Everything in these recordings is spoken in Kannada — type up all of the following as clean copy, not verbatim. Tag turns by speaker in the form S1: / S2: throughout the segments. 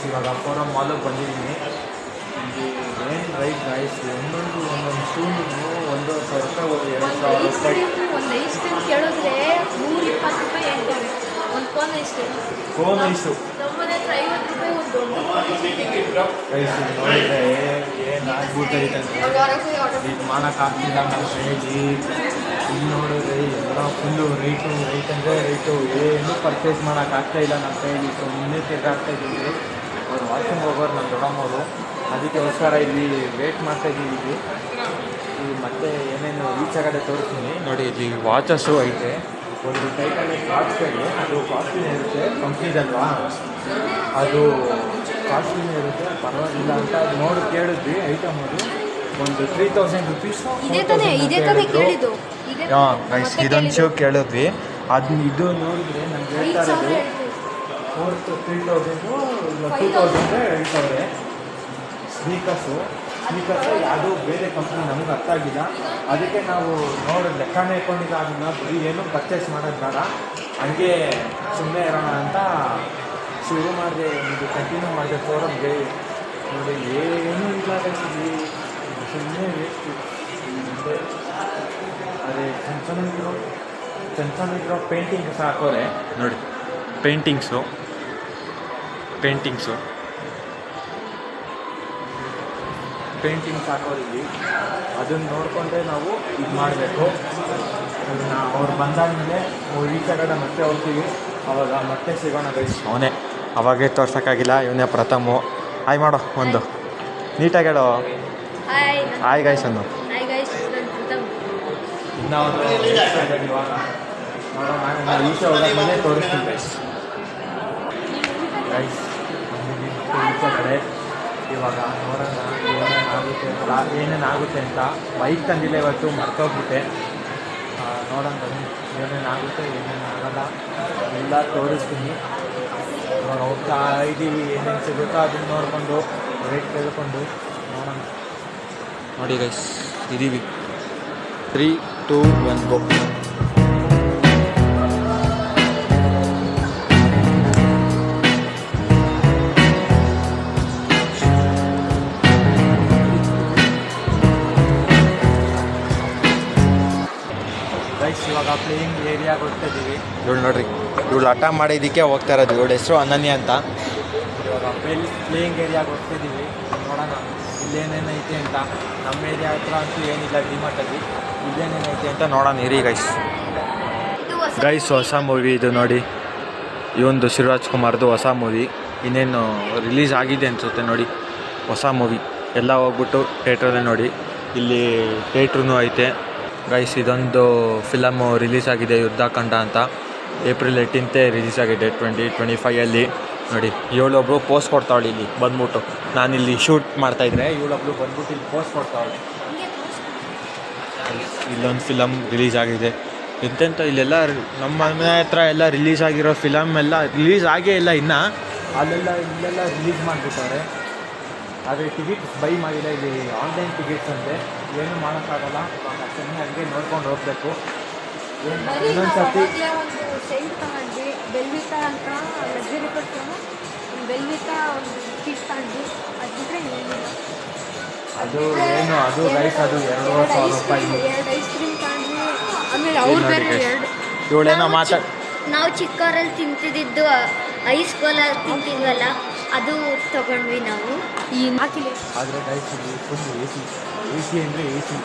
S1: ಗೈಸ್ ಇವಾಗ ಫೋರಮ್ ಮಾಲಿಗೆ ಬಂದಿದ್ದೀನಿ. ಏನು ರೈಟ್ ಗೈಸ್, ಒಂದೊಂದು ಶೂನಿಗೂ 1,000 ರೂಪಾಯಿ, 2,000
S2: ಒಂದು ಐಸ್ ಕ್ರೀಮ್ ಕೇಳಿದ್ರೆ 120 ರೂಪಾಯಿ ಹೇಳ್ತಾರೆ. ಒಂದು ಕೋನ್ ಐಸ್ ಕ್ರೀಮ್ ನಮ್ಮನೆ ಹತ್ರ 50 ರೂಪಾಯಿ ಒಂದು
S1: ಗೈಸ್ ನೋಡಿದ್ರೆ ಏನು ಆಗ್ಬಿಟ್ಟೈತೆ ಇದು ಮಾಡೋಕ್ಕಾಗ್ತಿಲ್ಲ ನಮ್ಮ ಕೈಯಲ್ಲಿ. ಇಲ್ಲಿ ನೋಡಿದ್ರೆ ಎಲ್ಲ ಫುಲ್ಲು ರೈಟ್ ಅಂದರೆ ರೈಟು, ಏನೂ ಪರ್ಚೇಸ್ ಮಾಡೋಕ್ಕಾಗ್ತಾಯಿಲ್ಲ ನಮ್ಮ ಕೈಯಲ್ಲಿ. ಸೊ ಮುಂದೆ ತಿರ್ಗಾಗ್ತಾ ಇದ್ದೀವಿ. ಅವ್ರು ವಾಕಿಂಗ್ ಹೋಗೋರು ನಮ್ಮ ದೊಡ್ಡಮ್ಮವರು, ಅದಕ್ಕೋಸ್ಕರ ಇಲ್ಲಿ ವೇಟ್ ಮಾಡ್ತಾಯಿದ್ದೀವಿ. ಇಲ್ಲಿ ಮತ್ತೆ ಏನೇನು ಈಚೆಗಡೆ ತೋರಿಸ್ತೀನಿ ನೋಡಿ. ಇಲ್ಲಿ ವಾಚಸ್ಸು ಐತೆ, ಒಂದು ಟೈಪಲ್ಲಿ ವಾಚ್ಗಳಿಗೆ ಅದು ಕಾಸ್ಟ್ಲಿನೇ ಇರುತ್ತೆ, ಕಂಪ್ನಿದಲ್ವಾ ಅದು ಕಾಸ್ಟ್ಲಿನೇ ಇರುತ್ತೆ, ಪರವಾಗಿಲ್ಲ ಅಂತ ಅದು ನೋಡಿ ಕೇಳಿದ್ವಿ. ಐಟಮ್ ಅದು ಒಂದು 3,000 ರೂಪೀಸ್. ಹಾಂ ಗೈಸ್, ಇದೊಂದು ಶೂ ಕೇಳಿದ್ವಿ. ಇದು ನೋಡಿದ್ರೆ ನಮ್ಗೆ ಹೇಳ್ತಾ ಇರೋದು 3,000 2,000 ಹೇಳ್ತವ್ರೆ. ಸ್ನೀಕರ್ಸು ಯಾವುದೂ ಬೇರೆ ಕಂಪ್ನಿ ನಮ್ಗೆ ಅರ್ಥ ಆಗಿಲ್ಲ. ಅದಕ್ಕೆ ನಾವು ಲೆಕ್ಕನೇ ಇಟ್ಕೊಂಡಿಲ್ಲ. ಅದನ್ನ ಬರೀ ಏನೂ ಪರ್ಚೇಸ್ ಮಾಡೋದು ಬೇಡ, ಹಂಗೆ ಸುಮ್ಮನೆ ಇರೋಣ ಅಂತ ಶುರು ಮಾಡಿದೆ. ಇದು ಕಂಟಿನ್ಯೂ ಮಾಡಿದೆ ಫೋರಮ್ಗೆ. ನೋಡಿ ಏನೂ ಇಲ್ಲ ಕಳಿಸಿದ್ವಿ, ಸುಮ್ಮನೆ ವೇಸ್ಟು. ಅದೇ ಚೆನ್ನಾಗಿರೋ ಪೇಂಟಿಂಗ್ಸ್ ಹಾಕೋರೆ ನೋಡಿ. ಪೇಂಟಿಂಗ್ಸು ಹಾಕೋರಿದ್ವಿ. ಅದನ್ನು ನೋಡಿಕೊಂಡ್ರೆ ನಾವು ಇದು ಮಾಡಬೇಕು. ಅದನ್ನು ಅವ್ರು ಬಂದಾದಮೇಲೆ ಈ ಕಡೆ ಮತ್ತೆ ಹೋಗ್ತೀವಿ, ಅವಾಗ ಮತ್ತೆ ಸಿಗೋಣ ಗೈಸ್. ಅವನೇ ಅವಾಗೇ ತೋರ್ಸೋಕ್ಕಾಗಿಲ್ಲ, ಇವನೇ ಪ್ರಥಮು. ಹಾಯ್ ಮಾಡೋ, ಒಂದು ನೀಟಾಗಿ ಹೇಳೋ. ಹಾಯ್ ಗೈಸ್ ಅನ್ನು. ಇನ್ನೂ ಒಂದು ಇವಾಗ ನೋಡೋಣ, ನಾನು ಈಚೆ ಹೋದಾದ್ಮೇಲೆ ತೋರಿಸ್ತೀನಿ ಗೈಸ್. ಈಚೆ ಕಡೆ ಇವಾಗ ನೋಡೋಣ ಏನೇನಾಗುತ್ತೆ ಅಂತ. ಬೈಕ್ ತಂದಿಲ್ಲ ಇವತ್ತು, ಮರ್ತೋಗ್ಬಿಟ್ಟೆ. ನೋಡೋಣ ಏನೇನಾಗುತ್ತೆ ಏನೇನಾಗಲ್ಲ ಎಲ್ಲ ತೋರಿಸ್ತೀನಿ. ಹೋಗ್ತಾ ಇದ್ದೀವಿ, ಏನೇನು ಸಿಗುತ್ತೋ ಅದನ್ನು ನೋಡಿಕೊಂಡು ರೇಟ್ ಕೇಳ್ಕೊಂಡು ನೋಡೋಣ. ನೋಡಿ ಗೈಸ್, ಇದ್ದೀವಿ. 3, 2, 1 ಗೋ. ಇವಾಗ ಪ್ಲೇಯಿಂಗ್ ಏರಿಯಾಗೆ ಹೋಗ್ತಾ ಇದ್ದೀವಿ. ಇವಳು ನೋಡ್ರಿ, ಇವಳು ಹಠ ಮಾಡಿದ್ದಕ್ಕೆ ಹೋಗ್ತಾ ಇರೋದು. ಇವಳು ಹೆಸರು ಅನನ್ಯ ಅಂತ. ಇವಾಗ ಪ್ಲೇಯಿಂಗ್ ಏರಿಯಾಗೆ ಹೋಗ್ತಾ ಇದ್ದೀವಿ. ನೋಡೋಣ ಇಲ್ಲೇನೇನೈತೆ ಅಂತ. ನಮ್ಮ ಏರಿಯಾ ಹತ್ರ ಅಂತೂ ಏನಿಲ್ಲ ಡಿಮಾರ್ಟಲ್ಲಿ. ಇಲ್ಲೇನೇನೈತೆ ಅಂತ ನೋಡೋಣ ಇರಿ ಗೈಸ್. ಹೊಸ ಮೂವಿ ಇದು ನೋಡಿ. ಈ ಒಂದು ಶಿವರಾಜ್ ಕುಮಾರ್ದು ಹೊಸ ಮೂವಿ ಇನ್ನೇನು ರಿಲೀಸ್ ಆಗಿದೆ ಅನಿಸುತ್ತೆ ನೋಡಿ. ಹೊಸ ಮೂವಿ ಎಲ್ಲ ಹೋಗ್ಬಿಟ್ಟು ಥಿಯೇಟ್ರಲ್ಲೇ ನೋಡಿ. ಇಲ್ಲಿ ಥಿಯೇಟ್ರೂ ಐತೆ ಗೈಸ್. ಇದೊಂದು ಫಿಲಮು ರಿಲೀಸ್ ಆಗಿದೆ, ಯುದ್ಧಕಾಂಡ ಅಂತ. ಏಪ್ರಿಲ್ 18 ರಿಲೀಸ್ ಆಗಿದೆ 2025 ನೋಡಿ. ಇವಳೊಬ್ರು ಪೋಸ್ಟ್ ಕೊಡ್ತಾವಳೆ ಇಲ್ಲಿ ಬಂದ್ಬಿಟ್ಟು. ನಾನಿಲ್ಲಿ ಶೂಟ್ ಮಾಡ್ತಾಯಿದ್ರೆ ಇವಳೊಬ್ರು ಬಂದ್ಬಿಟ್ಟು ಇಲ್ಲಿ ಪೋಸ್ಟ್ ಕೊಡ್ತಾವಳೆ. ಇಲ್ಲೊಂದು ಫಿಲಮ್ ರಿಲೀಸ್ ಆಗಿದೆ. ಎಂತೆಂಥ ಇಲ್ಲೆಲ್ಲ ನಮ್ಮ ಮನೆ ಹತ್ರ ಎಲ್ಲ ರಿಲೀಸ್ ಆಗಿರೋ ಫಿಲಮ್ ಎಲ್ಲ ರಿಲೀಸ್ ಆಗೇ ಇಲ್ಲ ಇನ್ನು. ಇಲ್ಲೆಲ್ಲ ರಿಲೀಸ್ ಮಾಡಿಬಿಟ್ಟವ್ರೆ. ಆದರೆ ಟಿಕೆಟ್ಸ್ ಬೈ ಮಾಡಿಲ್ಲ. ಇಲ್ಲಿ ಆನ್ಲೈನ್ ಟಿಕೆಟ್ಸ್ ಅಂತೆ, ಏನೂ ಮಾಡೋಕ್ಕಾಗಲ್ಲ. ಸುಮ್ಮನೆ ಹಂಗೆ ನೋಡ್ಕೊಂಡು ಹೋಗ್ಬೇಕು. ಇನ್ನೊಂದು ಸರ್ತಿ
S2: ಒಂದು ಸೈಡ್ ತಗೊಂಡ್ವಿ, ಬೆಲ್ವಿತಾ ಅಂತ ಲಕ್ಸುರಿ ಪರ್ಫ್ಯೂಮು. ಬೆಲ್ವಿತಾ ಒಂದು ಕಿಟ್ ತಗೊಂಡ್ವಿ, ಅದು ಬಿಟ್ಟರೆ ಏನಿಲ್ಲ.
S1: ಅದು ಏನು ಅದು ರೈಸ್, ಅದು 2,000 ರೂಪಾಯಿ.
S2: 2 ಐಸ್ ಕ್ರೀಮ್ ತಗೊಂಡ್ವಿ. ಆಮೇಲೆ ಅವ್ರು ಬೇರೆ 2.
S1: ಇವಳೇನೋ
S3: ನಾವು ಚಿಕ್ಕವರಲ್ಲಿ ತಿಂತಿದ್ದು ಐಸ್ ಕೋಲಾ ತಿಂತಿದ್ವಲ್ಲ, ಅದು ತಗೊಂಡ್ವಿ ನಾವು.
S1: ಆದರೆ ಗೈಸ್ ಇಲ್ಲಿ ಫುಲ್ ಎ ಸಿ ಅಂದರೆ ಎ ಸಿ.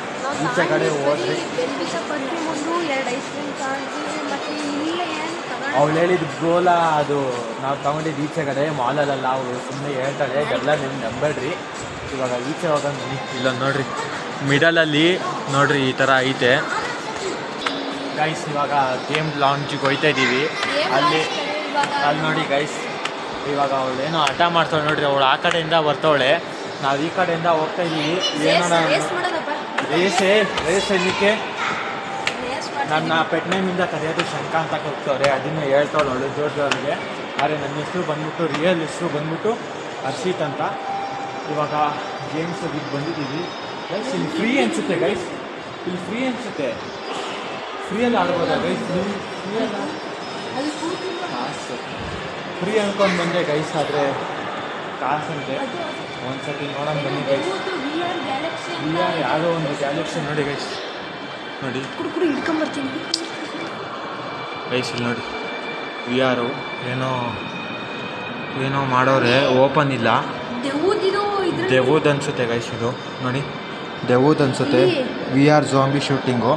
S1: ಈಚೆ ಕಡೆ ಹೋದ್ರೆ
S2: ಬೆಲ್ವಿತಾ ಪರ್ಫ್ಯೂಮ್ ಒಂದು 2 ಐಸ್ ಕ್ರೀಮ್ ತಗೊಂಡ್ವಿ. ಮತ್ತು ಇಲ್ಲ ಏನು ತಗೊಂಡು
S1: ಅವ್ಳು ಹೇಳಿದ್ದು ಗೋಲಾ, ಅದು ನಾವು ತಗೊಂಡಿದ್ದು ಈಚೆ ಕಡೆ ಮಾಲಲ್ಲ. ಅವರು ಸುಮ್ಮನೆ ಹೇಳ್ತಾಳೆ, ಇದೆಲ್ಲ ನಿಮ್ಗೆ ನಂಬೇಡ್ರಿ. ಇವಾಗ ಈಚೆ ಹೋಗೋಣ ಬನ್ನಿ. ಇಲ್ಲೊಂದು ನೋಡ್ರಿ, ಮಿಡಲಲ್ಲಿ ನೋಡ್ರಿ ಈ ಥರ ಐತೆ ಗೈಸ್. ಇವಾಗ ಗೇಮ್ ಲಾಂಚಿಗೆ ಹೋಗ್ತಾ ಇದ್ದೀವಿ. ಅಲ್ಲಿ ನೋಡಿ ಗೈಸ್, ಇವಾಗ ಅವಳು ಏನೋ ಹಠ ಮಾಡ್ತಾಳೆ ನೋಡ್ರಿ. ಅವಳು ಆ ಕಡೆಯಿಂದ ಬರ್ತವಳೆ, ನಾವು ಈ ಕಡೆಯಿಂದ ಹೋಗ್ತಾ ಇದ್ದೀವಿ. ಏನೋ ರೇಸ್ ಎಲ್ಲಿಕ್ಕೆ ನನ್ನ ಪೆಟ್ ನೇಮಿಂದ ಕರೆಯೋದು ಶಂಕ ಅಂತ ಹೋಗ್ತವ್ರೆ. ಅದನ್ನು ಹೇಳ್ತಾವಳು ಅವಳು ಜೋರ್ಜವ್ರಿಗೆ. ಆದರೆ ನನ್ನ ಹೆಸರು ಬಂದ್ಬಿಟ್ಟು, ರಿಯಲ್ ಹೆಸರು ಬಂದ್ಬಿಟ್ಟು ಹರ್ಷಿತ್ ಅಂತ. ಇವಾಗ ಗೇಮ್ಸ್ ಅದಕ್ಕೆ ಬಂದಿದ್ದೀವಿ ಗೈಸ್. ಇಲ್ಲಿ ಫ್ರೀ ಅನಿಸುತ್ತೆ ಗೈಸ್, ಇಲ್ಲಿ ಫ್ರೀ ಅನಿಸುತ್ತೆ. ಫ್ರೀಯಲ್ಲಿ ಆಡ್ಬೋದಾ ಗೈಸ್? ಫ್ರೀ ಅಂದ್ಕೊಂಡು ಬಂದೆ ಗೈಸ್. ಆದರೆ ಕಾಸಂತೆ. ಒಂದ್ಸತಿ ನೋಡೋಣ ಬನ್ನಿ ಗೈಸ್. VR ಯಾವುದೋ ಒಂದು ಗ್ಯಾಲಕ್ಸಿ ನೋಡಿ ಗೈಸ್, ನೋಡಿ
S2: ಹಿಡ್ಕೊಂಬರ್ತೀನಿ
S1: ಗೈಸ್. ಇಲ್ಲಿ ನೋಡಿ VR ಏನೋ ಮಾಡೋರೆ, ಓಪನ್ ಇಲ್ಲ. ದೆವ್ವದ್ ಅನ್ಸುತ್ತೆ ಗೈಸ್ ಇದು. ನೋಡಿ ದೆವ್ವದ್ ಅನ್ಸುತ್ತೆ. VR ಜಾಂಬಿ ಶೂಟಿಂಗು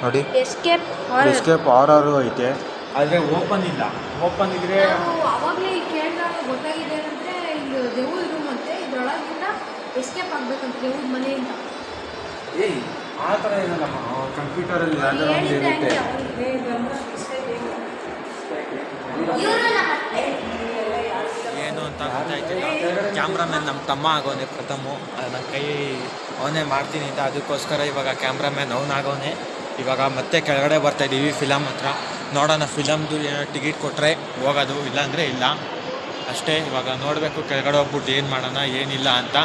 S1: ನೋಡಿ. ಎಸ್ಕೇಪ್ ಹಾರರು ಐತೆ, ಆದರೆ ಓಪನ್ ಇಲ್ಲ. ಓಪನ್ ಇದ್ರೆ
S2: ಅವಾಗಲೇ ಕೇಳಿದಾಗ ಗೊತ್ತಾಗಿದೆ ಅಂದರೆ ಇದು ದೆವ್ವದ ರೂಮ್ ಅಂತೆ, ಇದ್ರೊಳಗಿಂದ ಎಸ್ಕೇಪ್ ಆಗ್ಬೇಕಂತ ದೆವ್ವದ ಮನೆಯಿಂದ.
S1: ಏಯ್ ಆ ಥರ ಏನಲ್ಲಮ್ಮ, ಕಂಪ್ಯೂಟರಲ್ಲಿ ಯಾವ್ದಾರ ಒಂದು ಇರುತ್ತೆ. ಏನು ಅಂತ ಗೊತ್ತಾಯ್ತಿಲ್ಲ. ಕ್ಯಾಮ್ರಾಮನ್ ನಮ್ಮ ತಮ್ಮ ಆಗೋನೆ ಪ್ರಥಮು. ನನ್ನ ಕೈ ಅವನೇ ಮಾಡ್ತೀನಿ ಅಂತ, ಅದಕ್ಕೋಸ್ಕರ ಇವಾಗ ಕ್ಯಾಮ್ರಾಮನ್ ಅವನಾಗೋನೆ. ಇವಾಗ ಮತ್ತೆ ಕೆಳಗಡೆ ಬರ್ತಾಯಿದ್ದೀವಿ ಫಿಲಮ್ ಹತ್ರ. ನೋಡೋಣ ಫಿಲಮ್ದು ಏನೋ ಟಿಕೆಟ್ ಕೊಟ್ಟರೆ ಹೋಗೋದು, ಇಲ್ಲಾಂದರೆ ಇಲ್ಲ ಅಷ್ಟೇ. ಇವಾಗ ನೋಡಬೇಕು ಕೆಳಗಡೆ ಹೋಗ್ಬಿಟ್ಟು ಏನು ಮಾಡೋಣ ಏನಿಲ್ಲ ಅಂತ.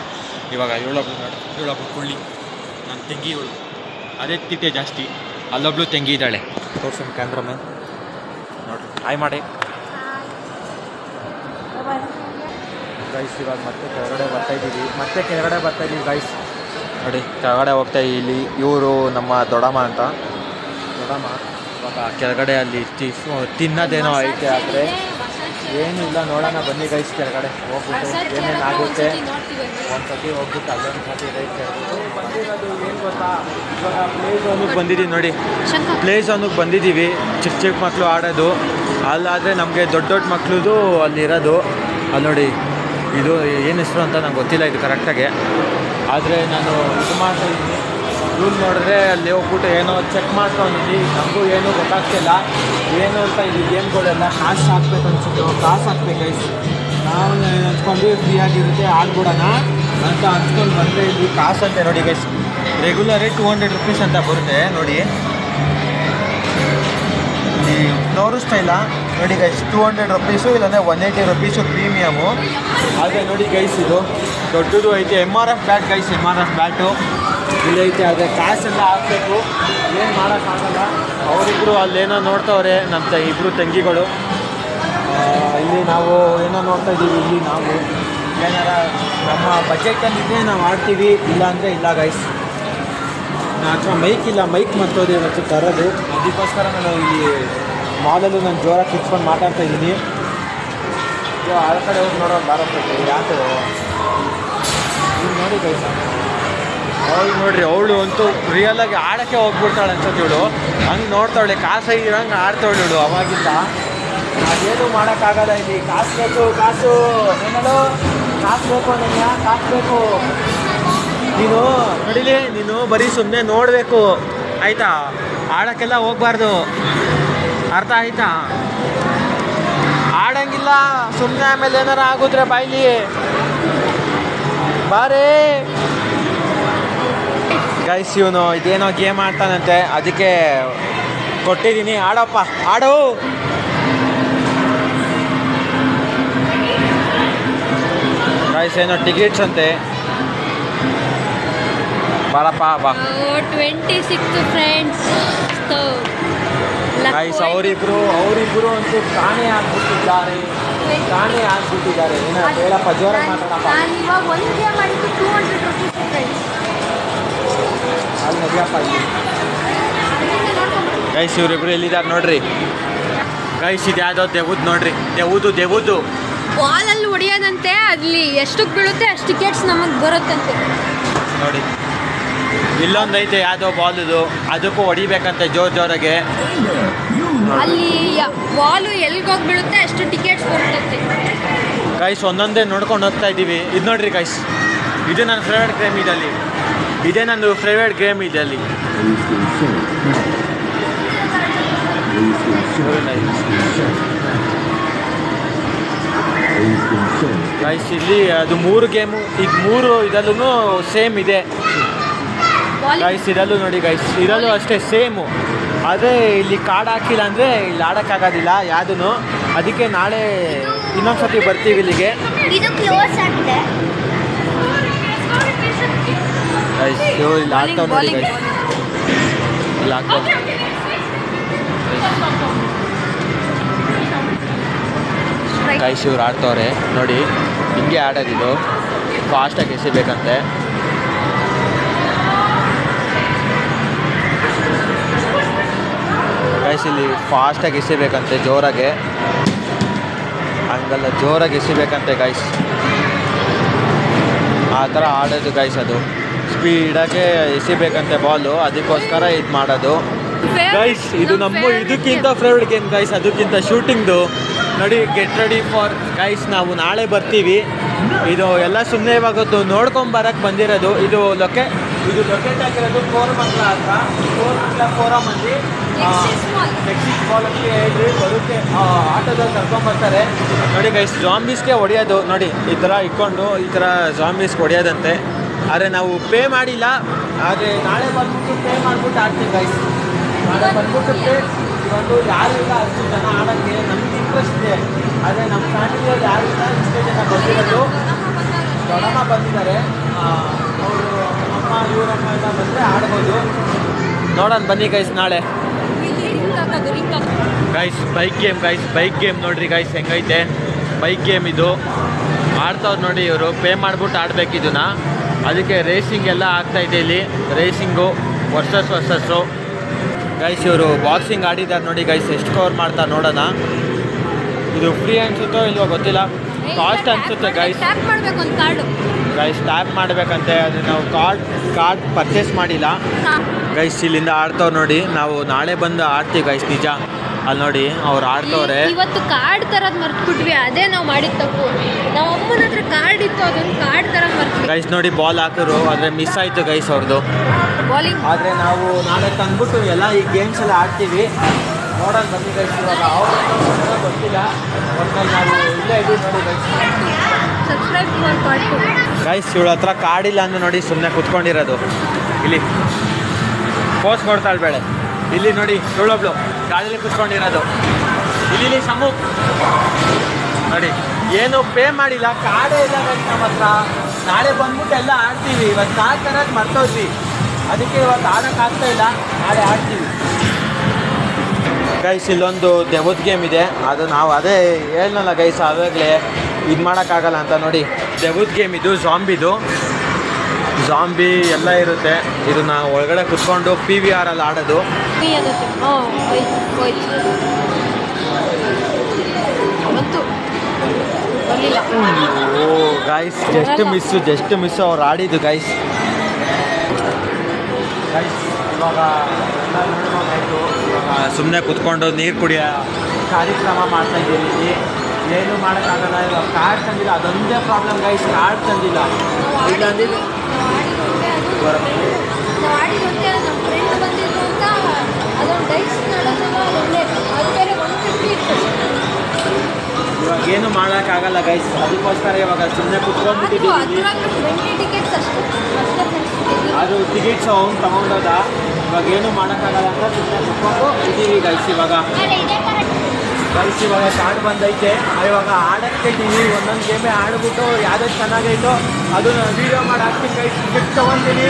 S1: ಇವಾಗ ಇವಳೊಬ್ಳು ಕುಳ್ಳಿ ನನ್ನ ತಂಗಿ, ಇವಳು ಅದೇ ತಿಟ್ಟೆ ಜಾಸ್ತಿ. ಅಲ್ಲೊಬ್ಳು ತಂಗಿ ಇದ್ದಾಳೆ. ತೋರ್ಸೋಣ ಕ್ಯಾಮ್ರಾಮನ್ ನೋಡ್ರಿ, ಹಾಯ್ ಮಾಡಿ ಗೈಸ್. ಇವಾಗ ಮತ್ತೆ ಕೆಳಗಡೆ ಬರ್ತಾಯಿದ್ದೀವಿ ಗೈಸ್. ನೋಡಿ ಕೆಳಗಡೆ ಹೋಗ್ತಾಯಿಲ್ಲಿ. ಇವರು ನಮ್ಮ ದೊಡ್ಡಮ್ಮ ಅಂತ. ಇವಾಗ ಕೆಳಗಡೆ ಅಲ್ಲಿ ತಿನ್ನೋದೇನೋ ಐತೆ, ಆದರೆ ಏನಿಲ್ಲ. ನೋಡೋಣ ಬನ್ನಿ ಗೈಸ್, ಕೆಳಗಡೆ ಹೋಗ್ಬಿಟ್ಟು ಏನೇನಾಗುತ್ತೆ ಒಂದ್ಸತಿ ಹೋಗ್ಬಿಟ್ಟು ಅಲ್ಲೊಂದು ಸತಿ ರೈಟ್ ಕೇಳ್ಬಿಟ್ಟು ಬಂದಿರೋದು. ಏನು ಗೊತ್ತಾ, ಇವಾಗ ಪ್ಲೇ ಝೋನಿಗೆ ಬಂದಿದ್ದೀವಿ ನೋಡಿ. ಪ್ಲೇ ಝೋನಿಗೆ ಬಂದಿದ್ದೀವಿ. ಚಿಕ್ಕ ಮಕ್ಕಳು ಆಡೋದು ಅಲ್ಲಾದರೆ ನಮಗೆ ದೊಡ್ಡ ಮಕ್ಕಳದು ಅಲ್ಲಿರೋದು. ಅಲ್ಲಿ ನೋಡಿ, ಇದು ಏನು ಹೆಸರು ಅಂತ ನಂಗೆ ಗೊತ್ತಿಲ್ಲ ಇದು ಕರೆಕ್ಟಾಗಿ, ಆದರೆ ನಾನು ಇದು ಮಾಡ್ತಾಯಿದ್ದೀನಿ. ರೂಲ್ ನೋಡಿದ್ರೆ ಅಲ್ಲಿ ಹೋಗ್ಬಿಟ್ಟು ಏನೋ ಚೆಕ್ ಮಾಡ್ಕೊಂಡಿದ್ವಿ. ನಮಗೂ ಏನೂ ಗೊತ್ತಾಗ್ತಿಲ್ಲ ಏನು ಅಂತ. ಇಲ್ಲಿ ಗೇಮ್ಗಳೆಲ್ಲ ಕಾಸು ಹಾಕ್ಬೇಕು ಅನ್ಸುತ್ತೆ. ಕಾಸು ಹಾಕ್ಬೇಕು ಗೈಸ್. ನಾವು ಹಂಚ್ಕೊಂಡು ಫ್ರೀಯಾಗಿರುತ್ತೆ ಆಡ್ಬಿಡೋಣ ಅಂತ ಹಂಚ್ಕೊಂಡು ಬಂದರೆ ಇಲ್ಲಿ ಕಾಸು ಅಂತೆ ನೋಡಿ ಗೈಸ್. ರೆಗ್ಯುಲರಿ 200 rupees ಅಂತ ಬರುತ್ತೆ ನೋಡಿ. ತೋರಿಸ್ತಾ ಇಲ್ಲ ನೋಡಿ ಗೈಸ್. 200 rupees ಇಲ್ಲಾಂದರೆ 180 rupees ಪ್ರೀಮಿಯಮು. ಆದರೆ ನೋಡಿ ಗೈಸ್, ಇದು ದೊಡ್ಡದು ಐತೆ. MRF bat guys, MRF bat ಇಲ್ಲೈತೆ. ಆದರೆ ಕಾಸೆಲ್ಲ ಹಾಕಬೇಕು, ಏನು ಮಾಡೋಕ್ಕಾಗಲ್ಲ. ಅವರಿಬ್ಬರು ಅಲ್ಲೇನೋ ನೋಡ್ತವ್ರೆ, ನಮ್ಮ ಇಬ್ಬರು ತಂಗಿಗಳು. ಇಲ್ಲಿ ನಾವು ಏನೋ ನೋಡ್ತಾ ಇದ್ದೀವಿ. ಇಲ್ಲಿ ನಾವು ಏನಾರ ನಮ್ಮ ಬಜೆಟಲ್ಲಿದ್ದರೆ ನಾವು ಆಡ್ತೀವಿ, ಇಲ್ಲಾಂದರೆ ಇಲ್ಲ ಗೈಸ್. ನನ್ನ ಹತ್ರ ಮೈಕ್ ಇಲ್ಲ, ಮೈಕ್ ಮತ್ತೋದು ಇವತ್ತು ತರೋದು. ಅದಕ್ಕೋಸ್ಕರ ನಾನು ಇಲ್ಲಿ ಮಾಲಲ್ಲೂ ನಾನು ಜೋರಾಗಿ ಕಿತ್ಕೊಂಡು ಮಾತಾಡ್ತಾ ಇದ್ದೀನಿ. ಆ ಕಡೆ ಹೋಗಿ ನೋಡೋ ಬಾರಬೇಕು ಯಾಕೆ ನೋಡಿ ಗೈಸ್. ಅವಳು ನೋಡ್ರಿ, ಅವಳು ಅಂತೂ ರಿಯಲಾಗಿ ಆಡೋಕ್ಕೆ ಹೋಗ್ಬಿಡ್ತಾಳೆ ಅನ್ಸುತ್ತೆ ಇವಳು. ಹಂಗೆ ನೋಡ್ತಾವಳೆ, ಕಾಸು ಇರೋಂಗೆ ಆಡ್ತಾವಳೆ ಇವಳು ಅವಾಗಿಂದ. ಅದೇನು ಮಾಡೋಕ್ಕಾಗಲ್ಲ. ಇಲ್ಲಿ ಕಾಸು ಬೇಕು, ಕಾಸು ಏನೋ ಕಾಸು ಬೇಕು ನನಗೆ, ಕಾಸು ಬೇಕು. ನೀನು ನೋಡಿಲಿ, ನೀನು ಬರೀ ಸುಮ್ಮನೆ ನೋಡಬೇಕು ಆಯಿತಾ, ಆಡೋಕ್ಕೆಲ್ಲ ಹೋಗ್ಬಾರ್ದು, ಅರ್ಥ ಆಯ್ತಾ? ಆಡಂಗಿಲ್ಲ ಸುಮ್ಮನೆ, ಆಮೇಲೆ ಏನಾರ ಆಗುದ್ರೆ ಬಾಯ್ಲಿ ಬಾರೇ ಗೈಸ್. ಇವನು ಇದೇನೋ ಗೇಮ್ ಆಡ್ತಾನಂತೆ, ಅದಕ್ಕೆ ಕೊಟ್ಟಿದ್ದೀನಿ. ಆಡಪ್ಪ ಆಡು. ಗೈಸ್ ಏನೋ ಟಿಕೆಟ್ಸ್ ಅಂತೆ, ಬಾರಪ್ಪ ಬಾ.
S2: 26 ಫ್ರೆಂಡ್ಸ್
S1: ಗೈಸ್ ಅವರಿಬ್ರು ಅಂತೂ ಕಾಣೆ ಆಗ್ಬಿಟ್ಟಿದ್ದಾರೆ. ಹೇಳಪ್ಪ, ಜೋರಾಗಿ ಮಾತಾಡಪ್ಪ.
S2: ಇವಾಗ ಒಂದು ಗೇಮ್ ಮಾಡಿದ್ದು 200 rupees ಫ್ರೆಂಡ್ಸ್.
S1: ಅಲ್ಲಿ ನದಿಯಪ್ಪ ಇಲ್ಲಿ ಗೈಸ್. ಇವರಿಬ್ರು ಎಲ್ಲಿದ್ದಾರೆ ನೋಡ್ರಿ ಗೈಸ್. ಇದು ಯಾವುದೋ ದೆವ್ವದ್ದು ನೋಡ್ರಿ, ದೆವ್ವದ್ದು
S2: ಬಾಲಲ್ಲಿ ಹೊಡೆಯೋದಂತೆ. ಅಲ್ಲಿ ಎಷ್ಟಕ್ಕೆ ಬೀಳುತ್ತೆ ಅಷ್ಟು ಟಿಕೆಟ್ಸ್ ನಮಗೆ ಬರುತ್ತಂತೆ
S1: ನೋಡಿ. ಇಲ್ಲೊಂದೈತೆ ಯಾವುದೋ ಬಾಲುದು, ಅದಕ್ಕೂ ಹೊಡಿಬೇಕಂತೆ ಜೋರಾಗೆ.
S2: ಅಲ್ಲಿ ಬಾಲು ಎಲ್ಗೋಗಿ ಬೀಳುತ್ತೆ ಅಷ್ಟು ಟಿಕೆಟ್ಸ್ ಬರುತ್ತಂತೆ
S1: ಗೈಸ್. ಒಂದೊಂದೇ ನೋಡ್ಕೊಂಡು ಹೋಗ್ತಾ ಇದ್ದೀವಿ. ಇದು ನೋಡ್ರಿ ಗೈಸ್, ಇದು ನನ್ನ ಫೇವ್ರೇಟ್ ಗೇಮ್ ಇದಲ್ಲಿ. ಇದೇ ನಂದು ಫೇವ್ರೇಟ್ ಗೇಮ್ ಇದೆ ಅಲ್ಲಿ. ಗೈಸ್ ಇಲ್ಲಿ ಅದು 3 ಗೇಮು, ಇದು 3 ಇದಲ್ಲೂ ಸೇಮ್ ಇದೆ ಗೈಸ್. ಇದಲ್ಲೂ ನೋಡಿ ಗೈಸ್, ಇದಲ್ಲೂ ಅಷ್ಟೇ ಸೇಮು. ಆದರೆ ಇಲ್ಲಿ ಕಾರ್ಡ್ ಹಾಕಿಲ್ಲ ಅಂದರೆ ಇಲ್ಲಿ ಆಡೋಕ್ಕಾಗೋದಿಲ್ಲ ಯಾವುದೂ. ಅದಕ್ಕೆ ನಾಳೆ ಇನ್ನೊಂದ್ಸತಿ ಬರ್ತೀವಿ ಇಲ್ಲಿಗೆ ಗೈಸ್. ಇಲ್ಲಿ ಆಡ್ತಾವೆ ನೋಡಿ ಗೈಸ್, ಇಲ್ಲಿ ಆಗ್ತಾವೆ. ಗೈಸ್ ಇವ್ರು ಆಡ್ತವ್ರೆ ನೋಡಿ, ಹಿಂಗೆ ಆಡೋದಿದು, ಫಾಸ್ಟಾಗಿ ಎಸಿಬೇಕಂತೆ. ಗೈಸ್ ಇಲ್ಲಿ ಫಾಸ್ಟಾಗಿ ಎಸಿಬೇಕಂತೆ, ಜೋರಾಗೆ ಹಂಗಲ್ಲ, ಜೋರಾಗಿ ಎಸಿಬೇಕಂತೆ ಗೈಸ್. ಆ ಥರ ಆಡೋದು ಗೈಸ್, ಅದು ಸ್ಪೀಡಾಗೆ ಎಸಿಬೇಕಂತೆ ಬಾಲು, ಅದಕ್ಕೋಸ್ಕರ ಇದು ಮಾಡೋದು ಗೈಸ್. ಇದು ನಮ್ಮ ಇದಕ್ಕಿಂತ ಫೇವ್ರೆಟ್ ಗೇಮ್ ಗೈಸ್, ಅದಕ್ಕಿಂತ ಶೂಟಿಂಗ್ದು ನೋಡಿ. ಗೆಟ್ ರೆಡಿ ಫಾರ್ ಗೈಸ್, ನಾವು ನಾಳೆ ಬರ್ತೀವಿ. ಇದು ಎಲ್ಲ ಸುಮ್ಮನೆ ಇವಾಗತ್ತು ನೋಡ್ಕೊಂಬರಕ್ಕೆ ಬಂದಿರೋದು. ಇದು ಲೊಕೇಟ್ ಆಗಿರೋದು ಕೋರಮಂಗಲ ಹತ್ರ, ಕೋರಮಂಗಲ ಫೋರಮಲ್ಲಿ ನೆಕ್ಸಿಸ್ ಬಾಲಕ್ಕೆ ಹೇಳ್ರಿ ಬರುತ್ತೆ, ಆಟೋದಲ್ಲಿ ಕರ್ಕೊಂಬರ್ತಾರೆ ನೋಡಿ ಗೈಸ್. ಜಾಂಬೀಸ್ಗೆ ಹೊಡೆಯೋದು ನೋಡಿ, ಈ ಥರ ಇಟ್ಕೊಂಡು ಈ ಥರ ಜಾಂಬೀಸ್ಗೆ ಹೊಡೆಯೋದಂತೆ. ಆದರೆ ನಾವು ಪೇ ಮಾಡಿಲ್ಲ, ಆದರೆ ನಾಳೆ ಬಂದ್ಬಿಟ್ಟು ಪೇ ಮಾಡಿಬಿಟ್ಟು ಆಡ್ತೀವಿ ಗೈಸ್. ನಾಳೆ ಬಂದ್ಬಿಟ್ಟು ಪೇ ಇವತ್ತು ಯಾರು ಇಲ್ಲ, ಅಷ್ಟು ಜನ ಆಡೋಕ್ಕೆ ನಮ್ಗೆ ಇಂಟ್ರೆಸ್ಟ್ ಇದೆ. ಆದರೆ ನಮ್ಮ ಫ್ಯಾಮಿಲಿಯಲ್ಲಿ ಯಾರು ಇಲ್ಲ, ಇಷ್ಟೇ ಜನ ಬಂದಿರೋದು. ದೊಡ್ಡಮ್ಮ ಬಂದಿದ್ದಾರೆ, ಅವರು ಅಮ್ಮ ಇವರಮ್ಮ ಎಲ್ಲ ಬಂದರೆ ಆಡ್ಬೋದು. ನೋಡೋಣ ಬನ್ನಿ ಗೈಸ್ ನಾಳೆ. ಗೈಸ್ ಬೈಕ್ ಗೇಮ್ ನೋಡ್ರಿ ಗೈಸ್ ಹೆಂಗೈತೆ. ಬೈಕ್ ಗೇಮ್ ಇದು ಆಡ್ತಾವ್ರು ನೋಡಿ, ಇವರು ಪೇ ಮಾಡಿಬಿಟ್ಟು ಆಡ್ಬೇಕು ಇದನ್ನ. ಅದಕ್ಕೆ ರೇಸಿಂಗ್ ಎಲ್ಲ ಆಗ್ತಾಯಿದೆ ಇಲ್ಲಿ, ರೇಸಿಂಗು ವರ್ಸಸ್ಸು ಗೈಸ್. ಇವರು ಬಾಕ್ಸಿಂಗ್ ಆಡಿದ್ದಾರೆ ನೋಡಿ ಗೈಸ್, ಎಷ್ಟು ಕವರ್ ಮಾಡ್ತಾರೆ ನೋಡೋಣ. ಇದು ಫ್ರೀ ಅನ್ಸುತ್ತೋ ಇಲ್ವೋ ಗೊತ್ತಿಲ್ಲ, ಕಾಸ್ಟ್ ಅನ್ಸುತ್ತೆ ಗೈಸ್. ಗೈಸ್ ಟ್ಯಾಪ್ ಮಾಡಬೇಕಂತೆ, ಅದು ನಾವು ಕಾರ್ಡ್ ಪರ್ಚೇಸ್ ಮಾಡಿಲ್ಲ ಗೈಸ್. ಇಲ್ಲಿಂದ ಆಡ್ತಾವ್ ನೋಡಿ, ನಾವು ನಾಳೆ ಬಂದು ಆಡ್ತೀವಿ ಗೈಸ್. ನಿಜ ಅಲ್ಲಿ ನೋಡಿ ಅವ್ರು ಆಡ್ತವ್ರೆ.
S2: ಇವತ್ತು ಕಾರ್ಡ್ ತರದ್ ಮರ್ತ್ಬಿಟ್ವಿ, ಅದೇ ನಾವು ಮಾಡಿದ ತಪ್ಪು. ನಮ್ಮ ಅಮ್ಮನ ಹತ್ರ ಕಾರ್ಡ್ ಇತ್ತು, ಅದೊಂದು ಕಾರ್ಡ್ ತರ ಮರ್ತ್ವಿ
S1: ಗೈಸ್. ನೋಡಿ ಬಾಲ್ ಹಾಕಿದ್ರು, ಆದರೆ ಮಿಸ್ ಆಯಿತು ಗೈಸ್ ಅವ್ರದ್ದು
S2: ಬಾಲಿಂಗ್.
S1: ಆದರೆ ನಾವು ನಾಳೆ ತಂದ್ಬಿಟ್ಟು ಎಲ್ಲ ಈ ಗೇಮ್ಸ್ ಎಲ್ಲ ಆಡ್ತೀವಿ. ನೋಡೋಣ ಬನ್ನಿ ಗೈಸ್. ಇವಾಗ ಅವ್ರ ಗೊತ್ತಿಲ್ಲ, ಒಟ್ನಲ್ಲಿ ನಾವು ಇಲ್ಲೇ ಇದ್ದೀವಿ ನೋಡಿ ಗೈಸ್.
S2: ಸಬ್ಸ್ಕ್ರೈಬ್
S1: ಗೈಸ್ ಇವಳ ಹತ್ರ ಕಾರ್ಡ್ ಇಲ್ಲ ಅಂದ್ರೆ ನೋಡಿ ಸುಮ್ಮನೆ ಕುತ್ಕೊಂಡಿರೋದು. ಇಲ್ಲಿ ಪೋಸ್ಟ್ ಕೊಡ್ತಾಳೆ ಬೇಳೆ, ಇಲ್ಲಿ ನೋಡಿ ಇವಳೊಬ್ಳು ಗಾಡಿಯಲ್ಲಿ ಕುತ್ಕೊಂಡಿರೋದು. ಇಲ್ಲಿ ಸಮೂ ನೋಡಿ, ಏನು ಪೇ ಮಾಡಿಲ್ಲ, ಕಾರ್ಡೇ ಇಲ್ಲ ಗೈಸ್ ನಮ್ಮ ಹತ್ರ. ನಾಳೆ ಬಂದ್ಬಿಟ್ಟು ಎಲ್ಲ ಆಡ್ತೀವಿ. ಇವತ್ತು ಕಾರ್ಡ್ ತರೋದು ಮರ್ತೋದ್ವಿ, ಅದಕ್ಕೆ ಇವತ್ತು ಆಡೋಕ್ಕಾಗ್ತಾ ಇಲ್ಲ, ನಾಳೆ ಆಡ್ತೀವಿ ಗೈಸ್. ಇಲ್ಲೊಂದು ದೆವ್ವದ ಗೇಮ್ ಇದೆ, ಅದು ನಾವು ಅದೇ ಹೇಳಲ್ಲ ಗೈಸ್, ಆವಾಗಲೇ ಇದು ಮಾಡೋಕ್ಕಾಗಲ್ಲ ಅಂತ ನೋಡಿ. ದೆವ್ವದ ಗೇಮ್ ಇದು, ಜಾಂಬಿ ಎಲ್ಲ ಇರುತ್ತೆ. ಇದನ್ನ ಒಳಗಡೆ ಕುತ್ಕೊಂಡು PVR ಅಲ್ಲಿ ಆಡೋದು. ಓ ಗೈಸ್, ಜಸ್ಟ್ ಮಿಸ್ಸು ಅವ್ರು ಆಡಿದ್ದು ಗೈಸ್. ಇವಾಗ ಆಯಿತು, ಇವಾಗ ಸುಮ್ಮನೆ ಕುತ್ಕೊಂಡು ನೀರು ಕುಡಿಯೋ ಕಾರ್ಯಕ್ರಮ ಮಾಡ್ತಾಯಿದ್ದೀವಿ. ಇಲ್ಲಿ ಏನು ಮಾಡೋಕ್ಕಾಗಲ್ಲ. ಇವಾಗ ಕಾರ್ಡ್ ತಂದಿಲ್ಲ, ಅದೊಂದೇ ಪ್ರಾಬ್ಲಮ್ ಗೈಸ್, ಕಾರ್ಡ್ ತಂದಿಲ್ಲ. ಇಲ್ಲ ಅಂದಿದ್ದು ಇವಾಗ ಏನು ಮಾಡೋಕ್ಕಾಗಲ್ಲ ಗೈಸ್, ಅದಕ್ಕೋಸ್ಕರ ಇವಾಗ ಸುಮ್ಮನೆ ಕುತ್ಕೊಂಡ್ಬಿಟ್ಟಿದ್ದೀವಿ. ಅದು ಟಿಕೆಟ್ಸ್ ಅವ್ನು ತಗೊಂಡೋದ, ಇವಾಗ ಏನು ಮಾಡೋಕ್ಕಾಗಲ್ಲ ಅಂತ ಸುಮ್ಮನೆ ಕುತ್ಕೊಂಡು ಇದ್ದೀವಿ ಗೈಸ್. ಇವಾಗ ಕಾರ್ಡ್ ಬಂದೈತೆ, ಇವಾಗ ಆಡೋಕ್ಕೆ ಇದ್ದೀವಿ. ಒಂದೊಂದು ಗೇಮೇ ಆಡ್ಬಿಟ್ಟು ಯಾವುದೋ ಚೆನ್ನಾಗೈತೋ ಅದನ್ನು ವೀಡಿಯೋ ಮಾಡಿ ಹಾಕ್ತೀನಿ ಗೈಸ್. Gift ತೊಗೊತೀನಿ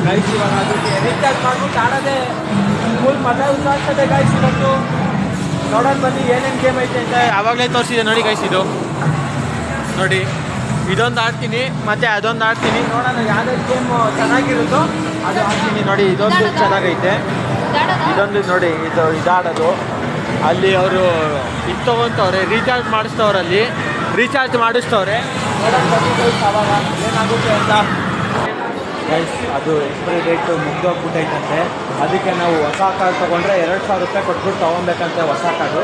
S1: guys. ಇವಾಗ ಅದಕ್ಕೆ ರೀಚಾರ್ಜ್ ಮಾಡ್ಬಿಟ್ಟು ಆಡೋದೇ ಫುಲ್ ಮಜಾ ಉಂಟಾಗ್ತದೆ ಗೈಸ್. ಇವತ್ತು ನೋಡೋಣ ಬನ್ನಿ ಏನೇನು ಗೇಮ್ ಐತೆ ಅಂತ. ಆವಾಗಲೇ ತೋರಿಸಿದೆ ನೋಡಿ ಗೈಸ್. ಇದು ನೋಡಿ, ಇದೊಂದು ಆಡ್ತೀನಿ ಮತ್ತು ಅದೊಂದು ಆಡ್ತೀನಿ. ನೋಡೋಣ ಯಾವುದೇ ಗೇಮ್ ಚೆನ್ನಾಗಿರುತ್ತೋ ಅದು ಆಡ್ತೀನಿ ನೋಡಿ. ಇದೊಂದು ಚೆನ್ನಾಗೈತೆ, ಇದೊಂದು ನೋಡಿ, ಇದಾಡೋದು. ಅಲ್ಲಿ ಅವರು ಇದು ತೊಗೊತವ್ರೆ, ರೀಚಾರ್ಜ್ ಮಾಡಿಸ್ತವ್ರಲ್ಲಿ, ರೀಚಾರ್ಜ್ ಮಾಡಿಸ್ತವ್ರೆ. ನೋಡೋಣ ಬನ್ನಿ ಗೈಸ್ ಅವಾಗ ಏನಾಗುತ್ತೆ ಅಂತ ಗೈಸ್. ಅದು ಎಕ್ಸ್ಪೈರಿ ಡೇಟು ಮುಗ್ದೋಗ್ಬಿಟ್ಟೈತಂತೆ, ಅದಕ್ಕೆ ನಾವು ಹೊಸ ಕಾರ್ಡ್ ತೊಗೊಂಡ್ರೆ 2000 ರೂಪಾಯಿ ಕೊಟ್ಬಿಟ್ಟು ತೊಗೊಬೇಕಂತೆ ಹೊಸ ಕಾರ್ಡು.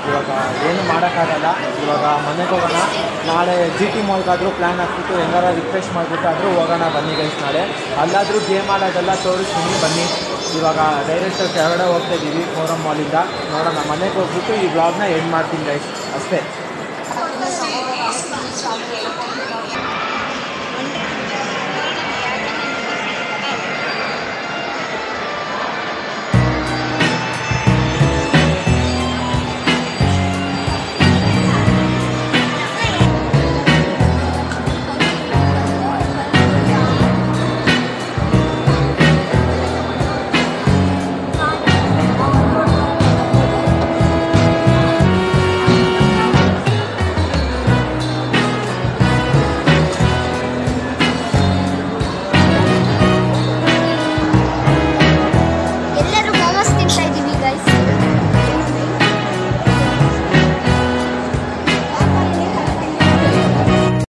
S1: ಇವಾಗ ಏನು ಮಾಡೋಕ್ಕಾಗಲ್ಲ. ಇವಾಗ ಮನೆಗೆ ಹೋಗೋಣ. ನಾಳೆ GT ಮಾಲ್ಗಾದರೂ ಪ್ಲ್ಯಾನ್ ಹಾಕ್ಬಿಟ್ಟು ಹೆಂಗಾರ ರಿಫ್ರೆಶ್ ಮಾಡಿಬಿಟ್ಟಾದರೂ ಹೋಗೋಣ ಬನ್ನಿ ಗೈಸ್. ನಾಳೆ ಅಲ್ಲಾದರೂ ಗೇಮ್ ಆಡೋದೆಲ್ಲ ತೋರಿಸ್ತೀನಿ ಬನ್ನಿ. ಇವಾಗ ಡೈರೆಕ್ಟ್ ಕೆಳಗಡೆ ಹೋಗ್ತಾಯಿದ್ದೀವಿ ಫೋರಮ್ ಮಾಲಿಂದ. ನೋಡೋಣ, ಮನೆಗೆ ಹೋಗ್ಬಿಟ್ಟು ಈ ಬ್ಲಾಗ್ನ ಎಂಡ್ ಮಾಡ್ತೀನಿ ಗೈಸ್, ಅಷ್ಟೇ.